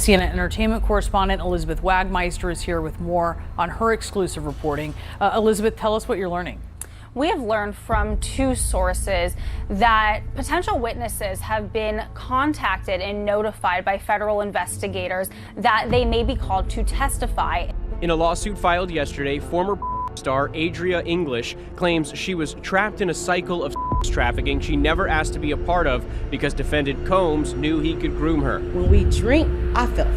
CNN entertainment correspondent Elizabeth Wagmeister is here with more on her exclusive reporting. Elizabeth, tell us what you're learning. We have learned from two sources that potential witnesses have been contacted and notified by federal investigators that they may be called to testify. In a lawsuit filed yesterday, former star Adria English claims she was trapped in a cycle of trafficking she never asked to be a part of because defendant Combs knew he could groom her. When we drink, I felt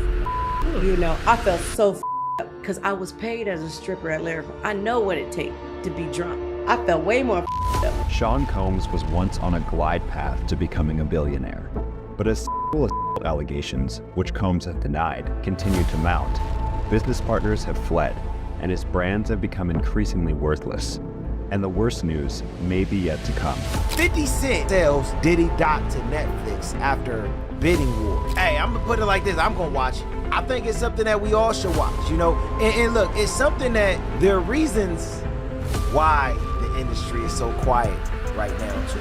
I felt so because I was paid as a stripper at Lyrical. I know what it takes to be drunk. I felt way more up. Sean Combs was once on a glide path to becoming a billionaire, but as sexual assault allegations, which Combs has denied, continue to mount, business partners have fled, and his brands have become increasingly worthless. And the worst news may be yet to come. 50 Cent sells Diddy Doc to Netflix after bidding war. Hey, I'm gonna put it like this, I'm gonna watch it. I think it's something that we all should watch, you know? And look, it's something that there are reasons why the industry is so quiet right now, too.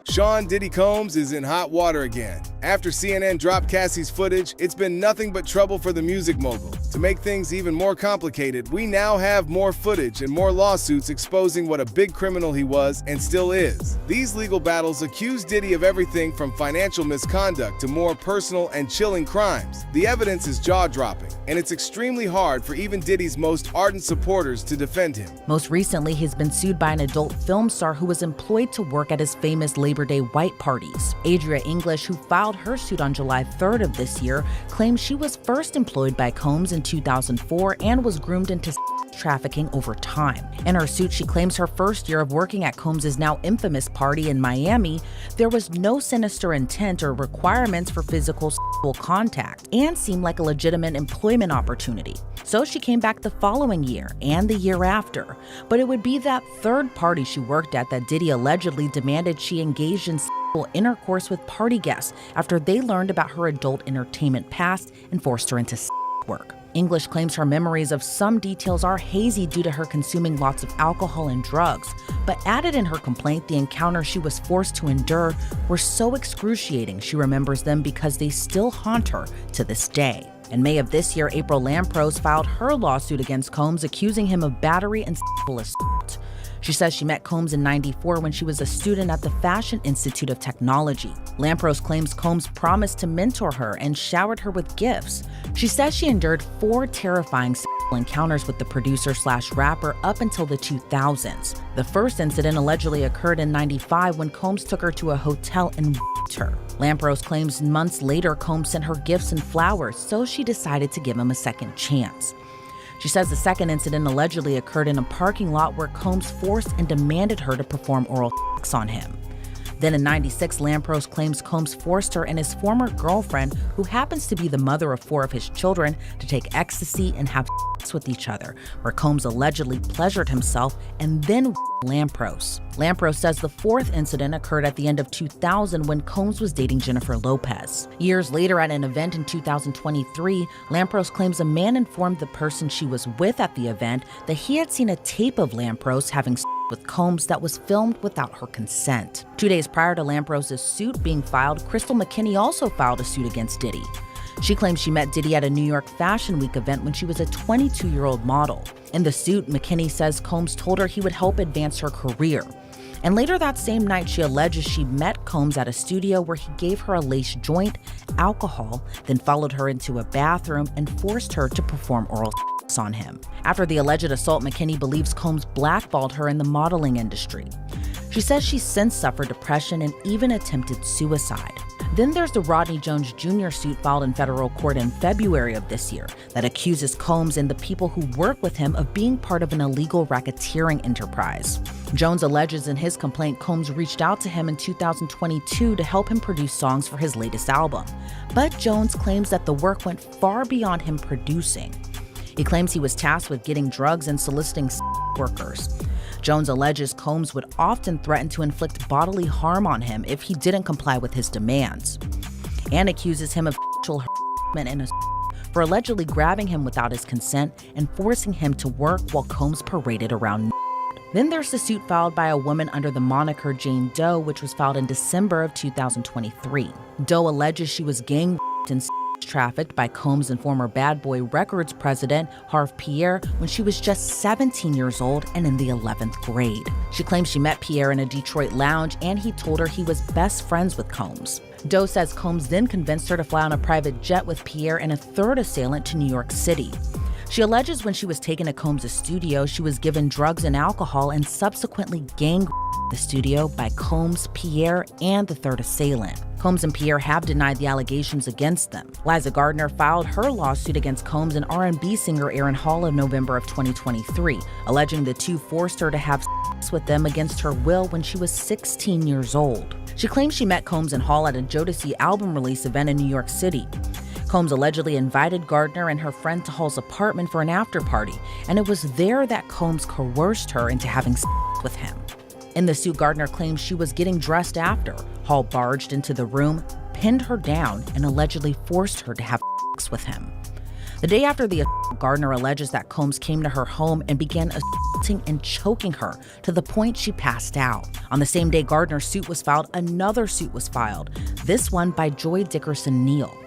Sean Diddy Combs is in hot water again. After CNN dropped Cassie's footage, it's been nothing but trouble for the music mogul. To make things even more complicated, we now have more footage and more lawsuits exposing what a big criminal he was and still is. These legal battles accuse Diddy of everything from financial misconduct to more personal and chilling crimes. The evidence is jaw-dropping, and it's extremely hard for even Diddy's most ardent supporters to defend him. Most recently, he's been sued by an adult film star who was employed to work at his famous Labor Day white parties. Adria English, who filed her suit on July 3rd of this year, claims she was first employed by Combs in 2004 and was groomed into trafficking over time. In her suit, she claims her first year of working at Combs' now infamous party in Miami, there was no sinister intent or requirements for physical sexual contact and seemed like a legitimate employment opportunity. So she came back the following year and the year after. But it would be that third party she worked at that Diddy allegedly demanded she engaged in sexual intercourse with party guests after they learned about her adult entertainment past and forced her into sex work. English claims her memories of some details are hazy due to her consuming lots of alcohol and drugs, but added in her complaint the encounters she was forced to endure were so excruciating she remembers them because they still haunt her to this day. In May of this year, April Lampros filed her lawsuit against Combs, accusing him of battery and sexual assault. She says she met Combs in '94 when she was a student at the Fashion Institute of Technology. Lampros claims Combs promised to mentor her and showered her with gifts. She says she endured 4 terrifying sexual encounters with the producer/rapper up until the 2000s. The first incident allegedly occurred in '95 when Combs took her to a hotel and raped her. Lampros claims months later Combs sent her gifts and flowers, so she decided to give him a second chance. She says the second incident allegedly occurred in a parking lot where Combs forced and demanded her to perform oral sex on him. Then in '96, Lampros claims Combs forced her and his former girlfriend, who happens to be the mother of 4 of his children, to take ecstasy and have sex with each other, where Combs allegedly pleasured himself and then Lampros. Lampros says the 4th incident occurred at the end of 2000 when Combs was dating Jennifer Lopez. Years later, at an event in 2023, Lampros claims a man informed the person she was with at the event that he had seen a tape of Lampros having sex with Combs that was filmed without her consent. 2 days prior to Lampros' suit being filed, Crystal McKinney also filed a suit against Diddy. She claims she met Diddy at a New York Fashion Week event when she was a 22-year-old model. In the suit, McKinney says Combs told her he would help advance her career. And later that same night, she alleges she met Combs at a studio where he gave her a lace joint, alcohol, then followed her into a bathroom and forced her to perform oral sex on him. After the alleged assault, McKinney believes Combs blackballed her in the modeling industry. She says she's since suffered depression and even attempted suicide. Then there's the Rodney Jones Jr. suit filed in federal court in February of this year that accuses Combs and the people who work with him of being part of an illegal racketeering enterprise. Jones alleges in his complaint Combs reached out to him in 2022 to help him produce songs for his latest album. But Jones claims that the work went far beyond him producing. He claims he was tasked with getting drugs and soliciting workers. Jones alleges Combs would often threaten to inflict bodily harm on him if he didn't comply with his demands, and accuses him of sexual harassment and for allegedly grabbing him without his consent and forcing him to work while Combs paraded around. Then there's the suit filed by a woman under the moniker Jane Doe, which was filed in December of 2023. Doe alleges she was gang raped and trafficked by Combs and former Bad Boy Records president Harve Pierre when she was just 17 years old and in the 11th grade. She claims she met Pierre in a Detroit lounge and he told her he was best friends with Combs. Doe says Combs then convinced her to fly on a private jet with Pierre and a third assailant to New York City. She alleges when she was taken to Combs' studio, she was given drugs and alcohol and subsequently gang the studio by Combs, Pierre, and the third assailant. Combs and Pierre have denied the allegations against them. Liza Gardner filed her lawsuit against Combs and R&B singer Aaron Hall in November of 2023, alleging the two forced her to have sex with them against her will when she was 16 years old. She claims she met Combs and Hall at a Jodeci album release event in New York City. Combs allegedly invited Gardner and her friend to Hall's apartment for an after party, and it was there that Combs coerced her into having sex with him. In the suit, Gardner claims she was getting dressed after. Hall barged into the room, pinned her down, and allegedly forced her to have sex with him. The day after the assault, Gardner alleges that Combs came to her home and began assaulting and choking her to the point she passed out. On the same day Gardner's suit was filed, another suit was filed, this one by Joy Dickerson-Neal.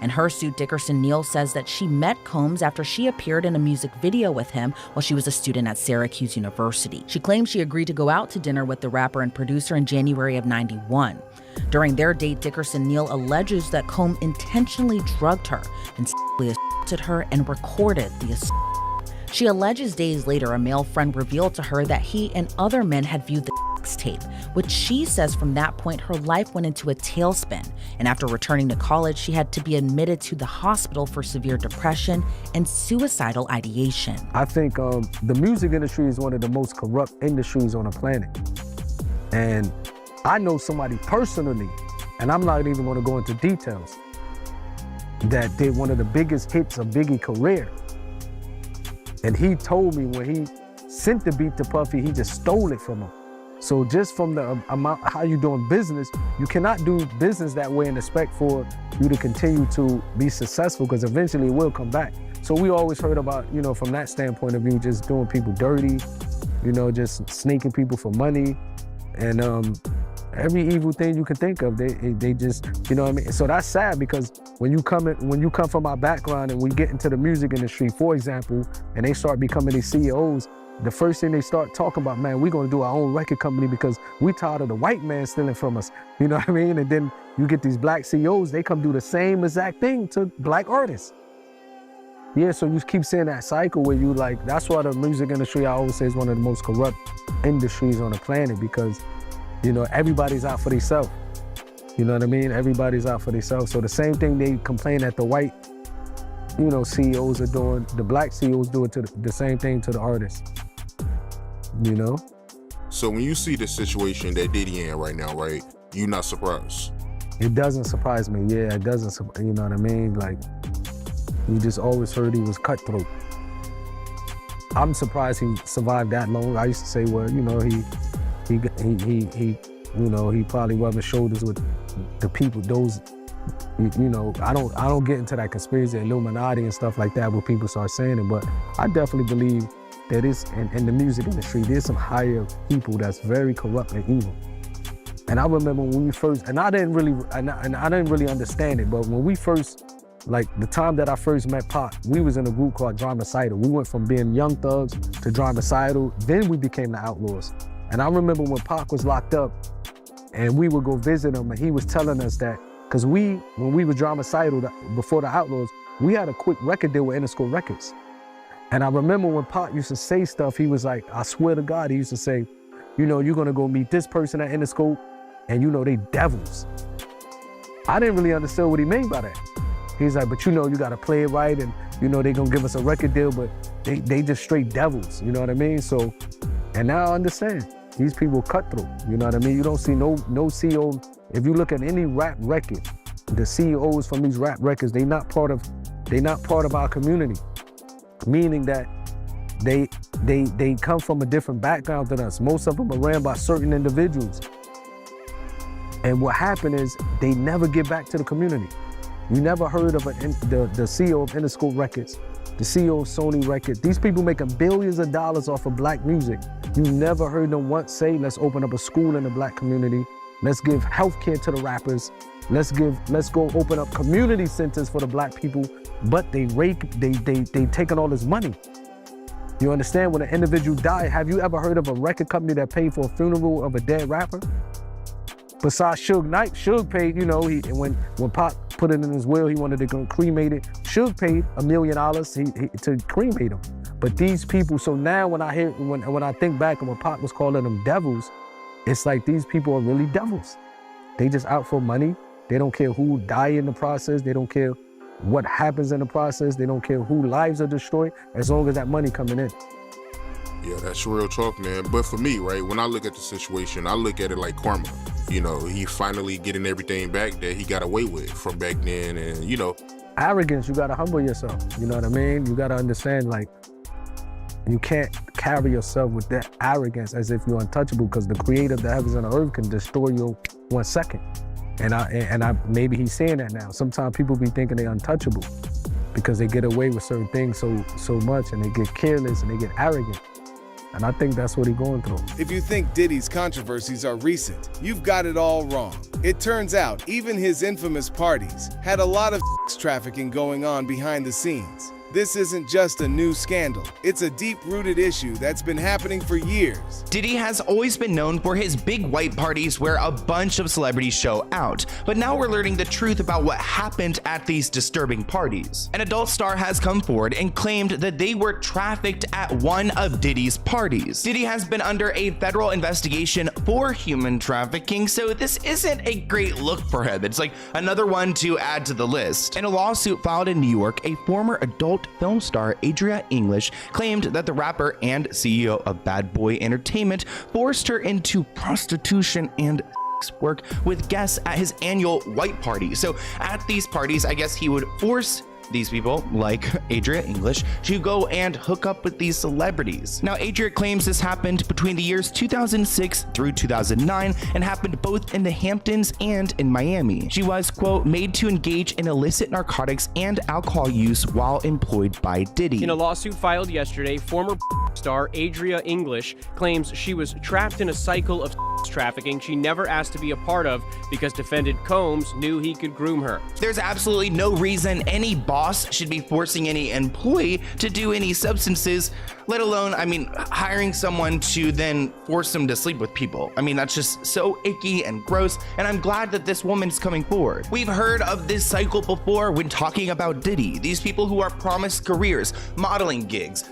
In her suit, Dickerson-Neal says that she met Combs after she appeared in a music video with him while she was a student at Syracuse University. She claims she agreed to go out to dinner with the rapper and producer in January of '91. During their date, Dickerson-Neal alleges that Combs intentionally drugged her and sexually assaulted her and recorded the assault. She alleges days later a male friend revealed to her that he and other men had viewed the tape, which she says from that point her life went into a tailspin, and after returning to college she had to be admitted to the hospital for severe depression and suicidal ideation. I think the music industry is one of the most corrupt industries on the planet, and I know somebody personally, and I'm not even going to go into details, that did one of the biggest hits of Biggie's career, and he told me when he sent the beat to Puffy, he just stole it from him. So just from the amount, how you doing business, you cannot do business that way and expect for you to continue to be successful, because eventually it will come back. So we always heard about, you know, from that standpoint of view, just doing people dirty, you know, just sneaking people for money, and every evil thing you can think of, they just, you know what I mean? So that's sad, because when you come from our background and we get into the music industry, for example, and they start becoming these CEOs, the first thing they start talking about, man, we're gonna do our own record company because we tired of the white man stealing from us. You know what I mean? And then you get these black CEOs, they come do the same exact thing to black artists. Yeah, so you keep seeing that cycle where you like, that's why the music industry, I always say, is one of the most corrupt industries on the planet, because, you know, everybody's out for themselves. You know what I mean? Everybody's out for themselves. So the same thing they complain that the white, you know, CEOs are doing, the black CEOs do it to the same thing to the artists. You know? So when you see the situation that Diddy in right now, right, you not surprised? It doesn't surprise me. Yeah, it doesn't, you know what I mean? Like, you just always heard he was cutthroat. I'm surprised he survived that long. I used to say, well, you know, he you know, he probably rubbing shoulders with the people, those, you know, I don't get into that conspiracy, Illuminati and stuff like that where people start saying it, but I definitely believe that it's in the music industry, there's some higher people that's very corrupt and evil. And I remember when we first, and I didn't really understand it, but when we first, like the time that I first met Pac, we was in a group called Dromicidal. We went from being young thugs to Dromicidal, then we became the Outlaws. And I remember when Pac was locked up and we would go visit him, and he was telling us that, because when we were Dromicidal before the Outlaws, we had a quick record deal with Interscope Records. And I remember when Pac used to say stuff, he was like, I swear to God, he used to say, you know, you're gonna go meet this person at Interscope, and you know, they devils. I didn't really understand what he meant by that. He's like, but you know, you gotta play it right, and you know, they gonna give us a record deal, but they just straight devils, you know what I mean? So, and now I understand, these people cutthroat, you know what I mean? You don't see no CEO, if you look at any rap record, the CEOs from these rap records, they not part of our community. Meaning that they come from a different background than us. Most of them are ran by certain individuals. And what happened is they never get back to the community. You never heard of the CEO of Interscope Records, the CEO of Sony Records. These people making billions of dollars off of black music. You never heard them once say, let's open up a school in the black community. Let's give health care to the rappers. Let's go open up community centers for the black people, but they taking all this money. You understand? When an individual died, have you ever heard of a record company that paid for a funeral of a dead rapper? Besides Suge Knight, Suge paid, you know, when Pop put it in his will, he wanted to go cremate it. Suge paid $1 million to cremate him. But these people, so now when I think back and when Pop was calling them devils, it's like these people are really devils. They just out for money. They don't care who die in the process. They don't care what happens in the process. They don't care who lives are destroyed, as long as that money coming in. Yeah, that's real talk, man. But for me, right, when I look at the situation, I look at it like karma. You know, he finally getting everything back that he got away with from back then, and you know. Arrogance, you gotta humble yourself. You know what I mean? You gotta understand, like, you can't carry yourself with that arrogance as if you're untouchable, because the creator of the heavens and the earth can destroy you 1 second. And maybe he's saying that now. Sometimes people be thinking they're untouchable because they get away with certain things so much, and they get careless and they get arrogant. And I think that's what he's going through. If you think Diddy's controversies are recent, you've got it all wrong. It turns out even his infamous parties had a lot of sex trafficking going on behind the scenes. This isn't just a new scandal. It's a deep-rooted issue that's been happening for years. Diddy has always been known for his big white parties where a bunch of celebrities show out, but now we're learning the truth about what happened at these disturbing parties. An adult star has come forward and claimed that they were trafficked at one of Diddy's parties. Diddy has been under a federal investigation for human trafficking, so this isn't a great look for him. It's like another one to add to the list. In a lawsuit filed in New York, a former adult film star, Adria English, claimed that the rapper and CEO of Bad Boy Entertainment forced her into prostitution and sex work with guests at his annual white party. So at these parties, I guess he would force these people, like Adria English, to go and hook up with these celebrities. Now, Adria claims this happened between the years 2006 through 2009 and happened both in the Hamptons and in Miami. She was, quote, made to engage in illicit narcotics and alcohol use while employed by Diddy. In a lawsuit filed yesterday, former star Adria English claims she was trapped in a cycle of trafficking she never asked to be a part of because defendant Combs knew he could groom her. There's absolutely no reason any boss should be forcing any employee to do any substances, let alone, hiring someone to then force them to sleep with people. That's just so icky and gross, and I'm glad that this woman's coming forward. We've heard of this cycle before when talking about Diddy. These people who are promised careers, modeling gigs,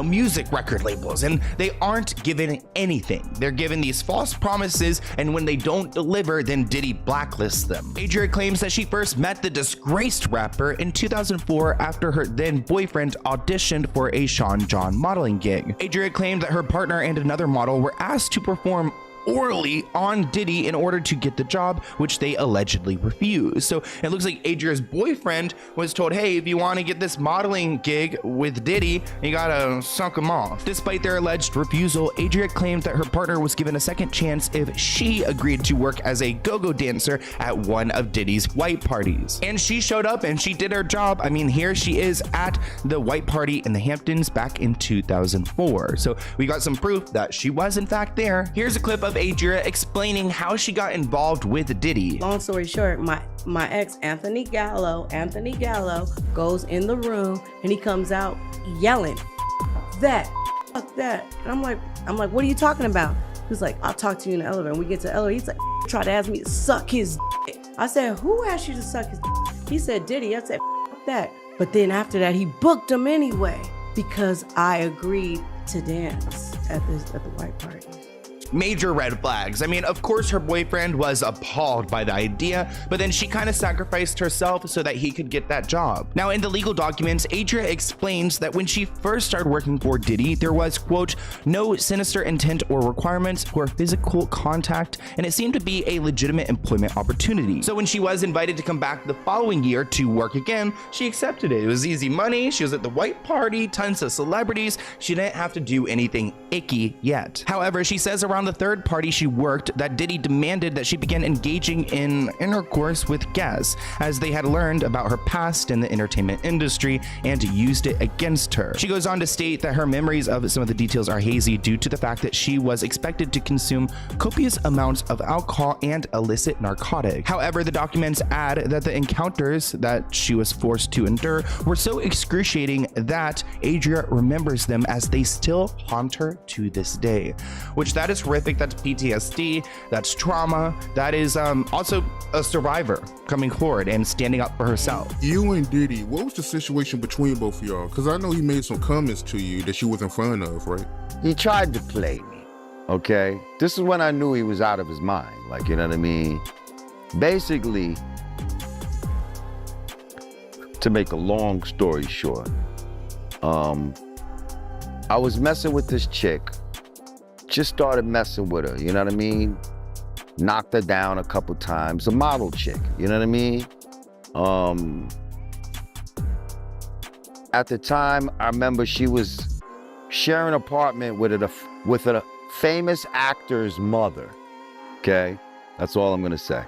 music record labels, and they aren't given anything. They're given these false promises, and when they don't deliver, then Diddy blacklists them. Adria claims that she first met the disgraced rapper in 2004 after her then boyfriend auditioned for a Sean John modeling gig. Adria claimed that her partner and another model were asked to perform orally on Diddy in order to get the job, which they allegedly refused. So it looks like Adria's boyfriend was told, hey, if you want to get this modeling gig with Diddy, you gotta suck him off. Despite their alleged refusal, Adria claimed that her partner was given a second chance if she agreed to work as a go-go dancer at one of Diddy's white parties. And she showed up and she did her job. Here she is at the white party in the Hamptons back in 2004. So we got some proof that she was in fact there. Here's a clip of Adria explaining how she got involved with Diddy. Long story short, my ex, Anthony Gallo, goes in the room and he comes out yelling, fuck that. And I'm like, what are you talking about? He's like, I'll talk to you in the elevator. And we get to the elevator, he's like, tried to ask me to suck his dick. I said, who asked you to suck his dick? He said, Diddy. I said, fuck that. But then after that, he booked him anyway because I agreed to dance at the white party. Major red flags. Of course her boyfriend was appalled by the idea, but then she kind of sacrificed herself so that he could get that job. Now, in the legal documents, Adria explains that when she first started working for Diddy, there was, quote, no sinister intent or requirements for physical contact, and it seemed to be a legitimate employment opportunity. So when she was invited to come back the following year to work again, she accepted it. It was easy money. She was at the white party, tons of celebrities. She didn't have to do anything icky yet. However, she says around around the third party she worked that Diddy demanded that she begin engaging in intercourse with guests, as they had learned about her past in the entertainment industry and used it against her. She goes on to state that her memories of some of the details are hazy due to the fact that she was expected to consume copious amounts of alcohol and illicit narcotics. However, the documents add that the encounters that she was forced to endure were so excruciating that Adria remembers them as they still haunt her to this day. Which, that is horrific. That's PTSD, that's trauma, that is also a survivor coming forward and standing up for herself. You and Diddy, what was the situation between both of y'all? Because I know he made some comments to you that you wasn't fond of, right? He tried to play me, okay? This is when I knew he was out of his mind, like, you know what I mean? Basically, to make a long story short, I was messing with this chick, just started messing with her, you know what I mean? Knocked her down a couple times, a model chick, you know what I mean? At the time, I remember she was sharing an apartment with a famous actor's mother, okay? That's all I'm gonna say.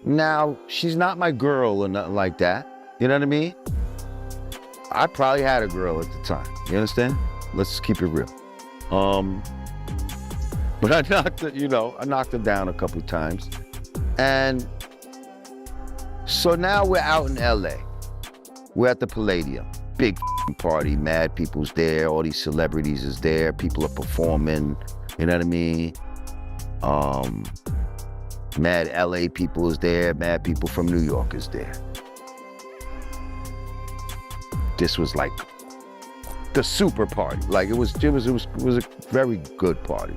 Now, she's not my girl or nothing like that, you know what I mean? I probably had a girl at the time, you understand? Let's just keep it real. But I knocked her down a couple of times. And so now we're out in LA. We're at the Palladium. Big party, mad people's there, all these celebrities is there, people are performing, you know what I mean? Mad LA people is there, mad people from New York is there. This was like the super party. Like it was a very good party.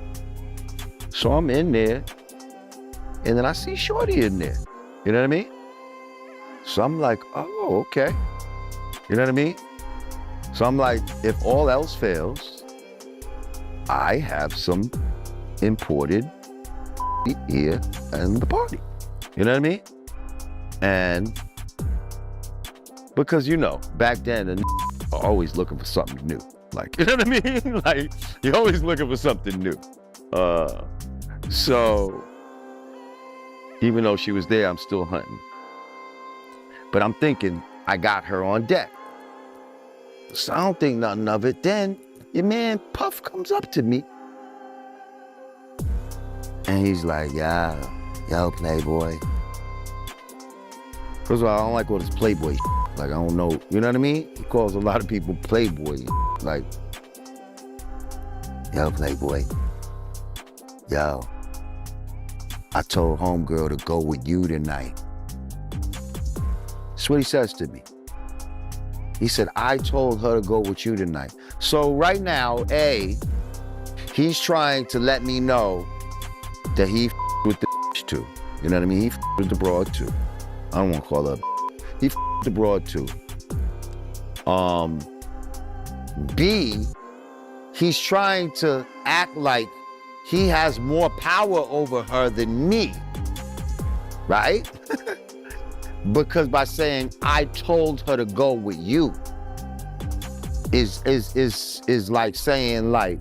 So I'm in there, and then I see Shorty in there. You know what I mean? So I'm like, oh, okay. You know what I mean? So I'm like, if all else fails, I have some imported here in the party. You know what I mean? And because, back then, the are always looking for something new. Like, you know what I mean? Like, you're always looking for something new. So, even though she was there, I'm still hunting. But I'm thinking, I got her on deck. So I don't think nothing of it. Then, your man Puff comes up to me. And he's like, yo, Playboy. First of all, I don't like all this Playboy shit. Like, I don't know, you know what I mean? He calls a lot of people Playboy. Like, yo, Playboy. Yo, I told homegirl to go with you tonight. That's what he says to me. He said, I told her to go with you tonight. So right now, he's trying to let me know that he with the too. You know what I mean? He with the broad too. I don't want to call her he the broad too. B, he's trying to act like he has more power over her than me, right? Because by saying I told her to go with you is like saying, like,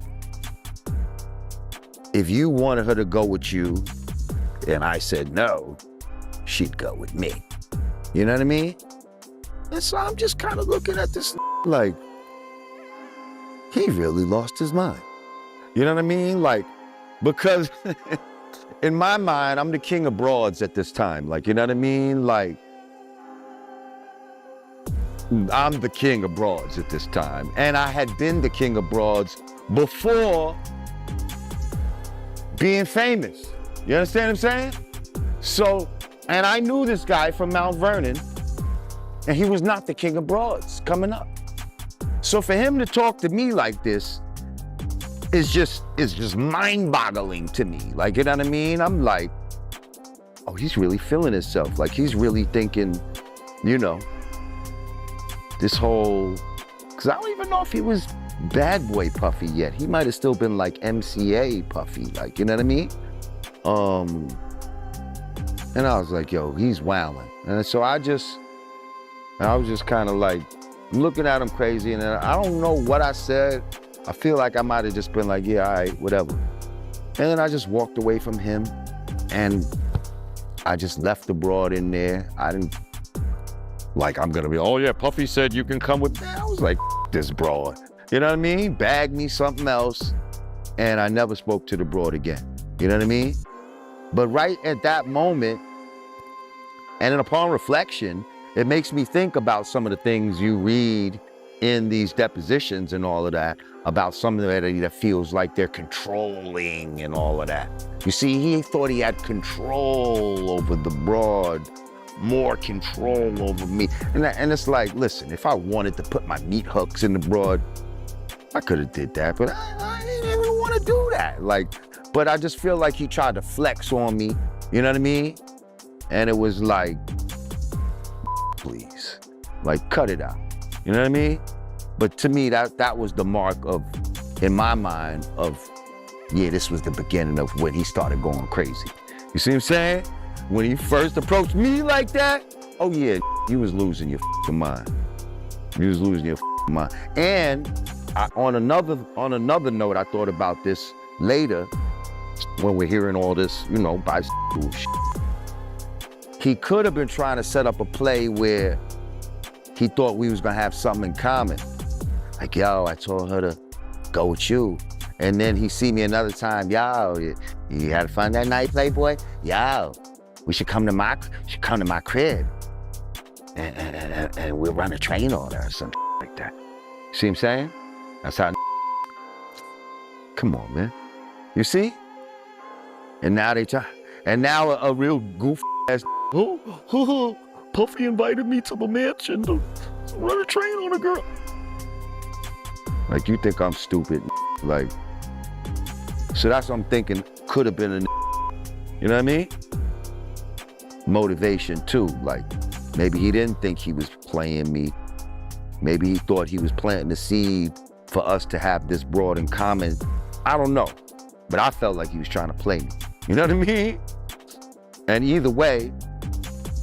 if you wanted her to go with you and I said no, she'd go with me. You know what I mean? And so I'm just kind of looking at this like, he really lost his mind. You know what I mean? Like, because in my mind, I'm the king of broads at this time. Like, you know what I mean? Like, I'm the king of broads at this time. And I had been the king of broads before being famous. You understand what I'm saying? So, and I knew this guy from Mount Vernon, and he was not the king of broads coming up. So for him to talk to me like this is just mind-boggling to me. Like, you know what I mean? I'm like, oh, he's really feeling himself. Like, he's really thinking, this whole, because I don't even know if he was bad boy Puffy yet. He might have still been like MCA Puffy, like, you know what I mean? And I was like, yo, he's wilding. And so I was just kind of like looking at him crazy, and I don't know what I said, I feel like I might have just been like, yeah, all right, whatever. And then I just walked away from him and I just left the broad in there. I didn't, like, I'm gonna be, oh yeah, Puffy said you can come with me. I was like, this broad. You know what I mean? Bag me something else. And I never spoke to the broad again. You know what I mean? But right at that moment, and then upon reflection, it makes me think about some of the things you read in these depositions and all of that, about somebody that feels like they're controlling and all of that. You see, he thought he had control over the broad, more control over me. And it's like, listen, if I wanted to put my meat hooks in the broad, I could have did that, but I didn't even want to do that. Like, but I just feel like he tried to flex on me, you know what I mean? And it was like, please, like, cut it out. You know what I mean? But to me, that was the mark of, in my mind, of, yeah, this was the beginning of when he started going crazy. You see what I'm saying? When he first approached me like that, oh yeah, you was losing your mind. You was losing your mind. And on another note, I thought about this later when we're hearing all this, you know, bisexual shit. He could have been trying to set up a play where he thought we was gonna have something in common. Like, yo, I told her to go with you. And then he see me another time, yo, you had fun that night, Playboy? Yo, we should come to my crib. And we'll run a train order or something like that. See what I'm saying? That's how. Come on, man. You see? And now now a real goof ass, oh, Puffy invited me to the mansion to run a train on a girl. Like, you think I'm stupid, like, so that's what I'm thinking, could have been a, you know what I mean? Motivation too, like, maybe he didn't think he was playing me. Maybe he thought he was planting the seed for us to have this broad in common. I don't know, but I felt like he was trying to play me. You know what I mean? And either way,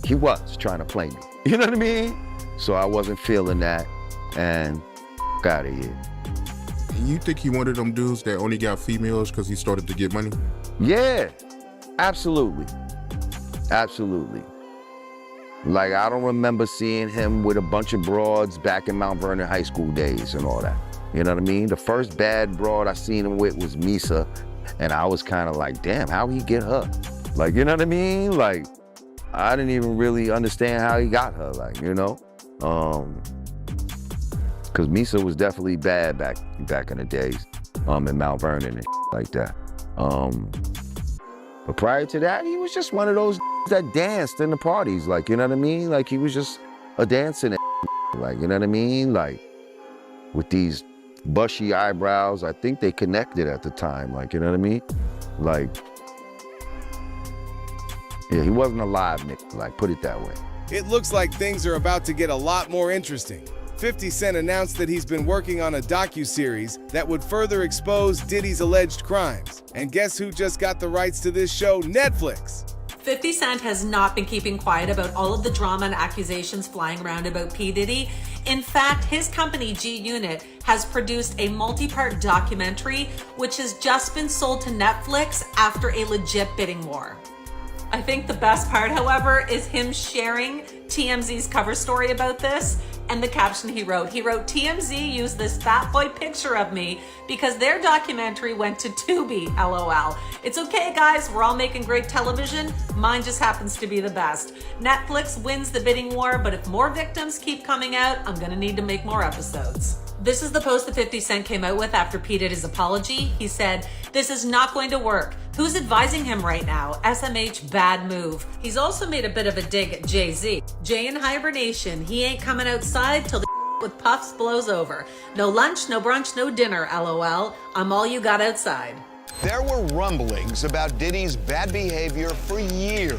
he was trying to play me. You know what I mean? So I wasn't feeling that, and out of here. You think he wanted them dudes that only got females because he started to get money? Yeah, absolutely. Absolutely. Like, I don't remember seeing him with a bunch of broads back in Mount Vernon high school days and all that. You know what I mean? The first bad broad I seen him with was Misa, and I was kind of like, damn, how he get her? Like, you know what I mean? Like, I didn't even really understand how he got her, like, you know? Because Misa was definitely bad back in the days, in Mount Vernon and like that. But prior to that, he was just one of those that danced in the parties, like, you know what I mean? Like, he was just a dancing, like, you know what I mean? Like, with these bushy eyebrows, I think they connected at the time, like, you know what I mean? Like, yeah, he wasn't a live nigga, like, put it that way. It looks like things are about to get a lot more interesting. 50 Cent announced that he's been working on a docuseries that would further expose Diddy's alleged crimes. And guess who just got the rights to this show? Netflix. 50 Cent has not been keeping quiet about all of the drama and accusations flying around about P. Diddy. In fact, his company, G Unit, has produced a multi-part documentary which has just been sold to Netflix after a legit bidding war. I think the best part, however, is him sharing TMZ's cover story about this and the caption he wrote. He wrote, TMZ used this fat boy picture of me because their documentary went to Tubi, LOL. It's okay, guys, we're all making great television. Mine just happens to be the best. Netflix wins the bidding war, but if more victims keep coming out, I'm gonna need to make more episodes. This is the post that 50 Cent came out with after P did his apology. He said, this is not going to work. Who's advising him right now? SMH, bad move. He's also made a bit of a dig at Jay-Z. Jay in hibernation. He ain't coming outside till the with puffs blows over. No lunch, no brunch, no dinner, LOL. I'm all you got outside. There were rumblings about Diddy's bad behavior for years.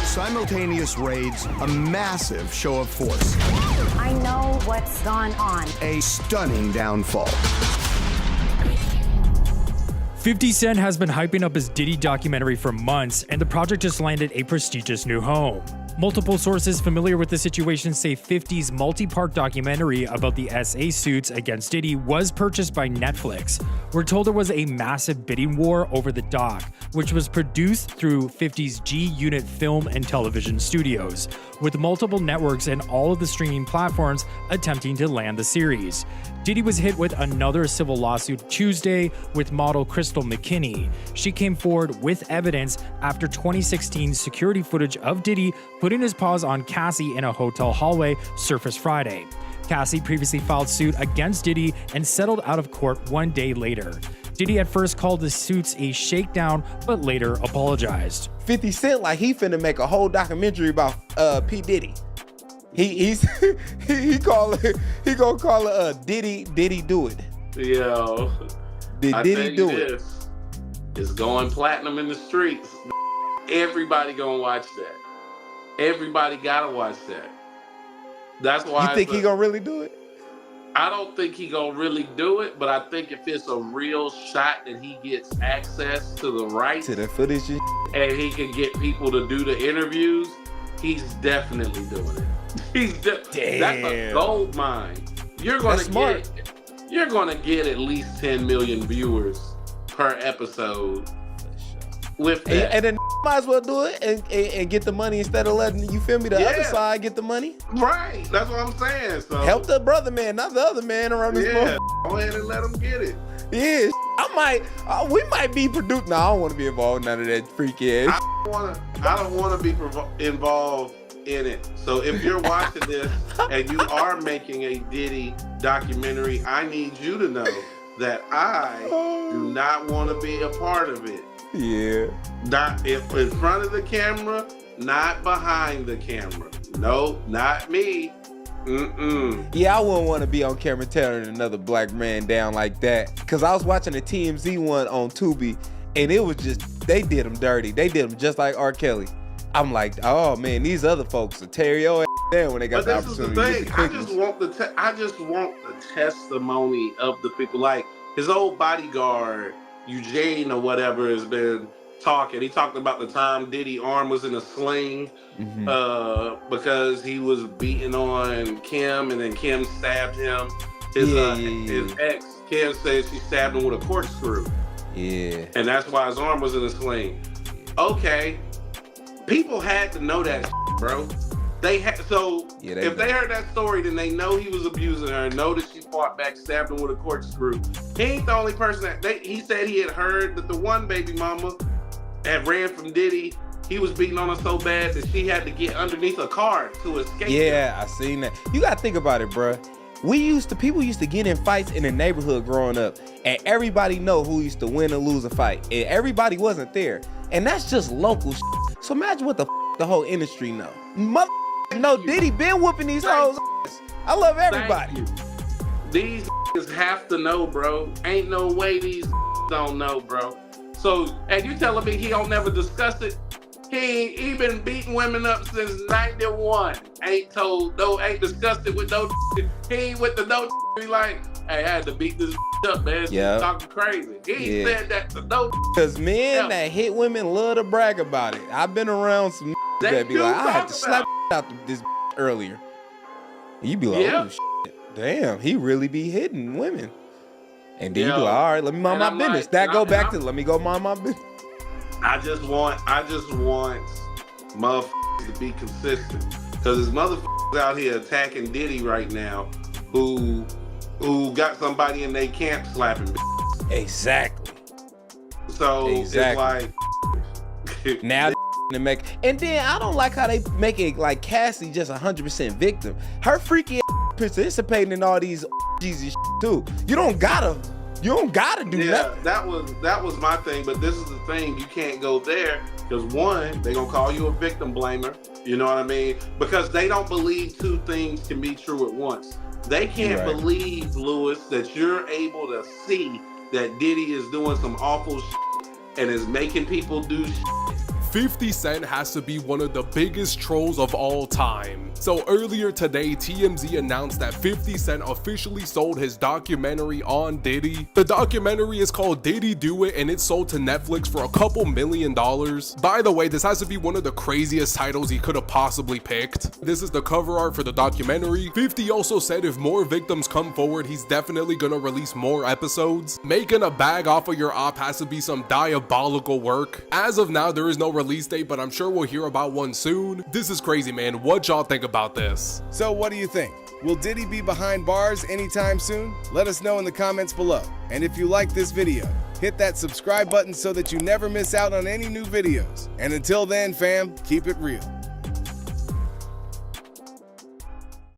Simultaneous raids, a massive show of force. I know what's gone on. A stunning downfall. 50 Cent has been hyping up his Diddy documentary for months, and the project just landed a prestigious new home. Multiple sources familiar with the situation say 50's multi-part documentary about the SA suits against Diddy was purchased by Netflix. We're told there was a massive bidding war over the doc, which was produced through 50's G-Unit Film and Television Studios, with multiple networks and all of the streaming platforms attempting to land the series. Diddy was hit with another civil lawsuit Tuesday with model Crystal McKinney. She came forward with evidence after 2016 security footage of Diddy putting his paws on Cassie in a hotel hallway surfaced Friday. Cassie previously filed suit against Diddy and settled out of court 1 day later. Diddy at first called the suits a shakedown, but later apologized. 50 Cent, like he finna make a whole documentary about P. Diddy. He gonna call it Diddy Do It. Yo, Did I Diddy do it? this, it's going platinum in the streets. Everybody gonna watch that. Everybody gotta watch that. That's why. You think he gonna really do it? I don't think he gonna really do it, but I think if it's a real shot that he gets access to the rights, to the footage, and he can get people to do the interviews, he's definitely doing it. That's a gold mine. You're gonna get at least 10 million viewers per episode with that. And then might as well do it and get the money instead of letting, you feel me, the other side get the money. Right, that's what I'm saying. So help the brother man, not the other man around this go ahead and let him get it. Yeah, we might be produced. No, I don't want to be involved in none of that freaky ass. I don't want to be involved in it. So if you're watching this and you are making a Diddy documentary, I need you to know that I do not want to be a part of it. Yeah. Not if in front of the camera, not behind the camera. No, not me. Yeah, I wouldn't want to be on camera tearing another black man down like that. Cause I was watching the TMZ one on Tubi, and it was just, they did him dirty. They did him just like R. Kelly. I'm like, oh man, these other folks will tear your ass down when they got the opportunity. But this is the thing. I just want the testimony of the people. Like his old bodyguard, Eugene or whatever, has been talking. He talked about the time Diddy's arm was in a sling because he was beating on Kim, and then Kim stabbed him. His ex, Kim, said she stabbed him with a corkscrew. Yeah. And that's why his arm was in a sling. Okay. People had to know that, bro. They had if they heard that story, then they know he was abusing her, know that she fought back, stabbed him with a corkscrew. He ain't the only person he said he had heard that the one baby mama had ran from Diddy. He was beating on her so bad that she had to get underneath a car to escape. Yeah, I seen that. You gotta think about it, bro. People used to get in fights in the neighborhood growing up, and everybody know who used to win or lose a fight, and everybody wasn't there. And that's just local shit. So imagine what the whole industry know. Diddy been whooping these hoes. I love everybody. These have to know, bro. Ain't no way these don't know, bro. So, and you telling me he don't never discuss it? He been beating women up since 91. Ain't discussed it with no. He ain't with the no. He like, hey, I had to beat this up, man. She's talking crazy. He ain't said that to no. Cause men that hit women love to brag about it. I've been around some that be like, I had to slap out this earlier. And you be like, oh shit, damn, he really be hitting women. And then you be like, all right, let me mind my business. Like, that go back to let me go mind my business. I just want motherfuckers to be consistent. Cause there's motherfuckers out here attacking Diddy right now who got somebody in their camp slapping bitches. Exactly. So it's like now to make, and then I don't like how they make it like Cassie just 100% victim. Her freaky ass participating in all these Jesus too. You don't gotta do nothing. That was my thing, but this is the thing, you can't go there because one, they gonna call you a victim blamer. You know what I mean? Because they don't believe two things can be true at once. They can't believe, Lewis, that you're able to see that Diddy is doing some awful shit and is making people do shit. 50 Cent has to be one of the biggest trolls of all time. So earlier today, TMZ announced that 50 Cent officially sold his documentary on Diddy. The documentary is called Diddy Do It, and it's sold to Netflix for a couple $1 million. By the way, this has to be one of the craziest titles he could have possibly picked. This is the cover art for the documentary. 50 also said if more victims come forward, he's definitely gonna release more episodes. Making a bag off of your op has to be some diabolical work. As of now, there is no release date, but I'm sure we'll hear about one soon. This is crazy, man. What y'all think about this? So what do you think? Will Diddy be behind bars anytime soon? Let us know in the comments below. And if you like this video, hit that subscribe button so that you never miss out on any new videos. And until then, fam, keep it real.